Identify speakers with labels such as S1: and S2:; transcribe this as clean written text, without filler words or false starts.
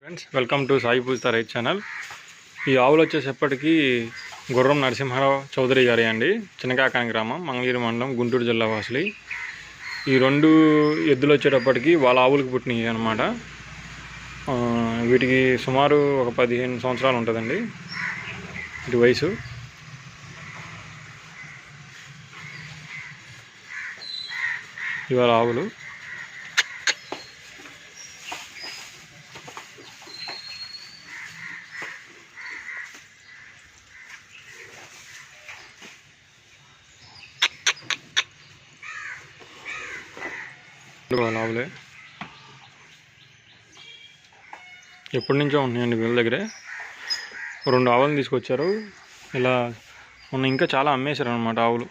S1: Friends, welcome to Sai పూజిత రైతు channel. ఈ ఆవులు వచ్చేసేపటికి గుర్రం నరసింహారావు చౌదరి గారి అండి, చిన్నకాకాని గ్రామం, మంగళగిరి మండలం, గుంటూరు జిల్లా వాసులు. ఈ రెండు ఎద్దులు వచ్చేటప్పటికి వాళ్ళ ఆవులకు పుట్టినవి అనమాట. వీటికి సుమారు ఒక 15 సంవత్సరాలు ఉంటుందండి ఇటు వయసు. ఇవాళ ఆవులు ఆవులే ఎప్పటి నుంచో ఉన్నాయండి వీళ్ళ దగ్గరే. 2 ఆవులను తీసుకొచ్చారు. ఇలా ఉన్న ఇంకా చాలా అమ్మేశారు అనమాట ఆవులు.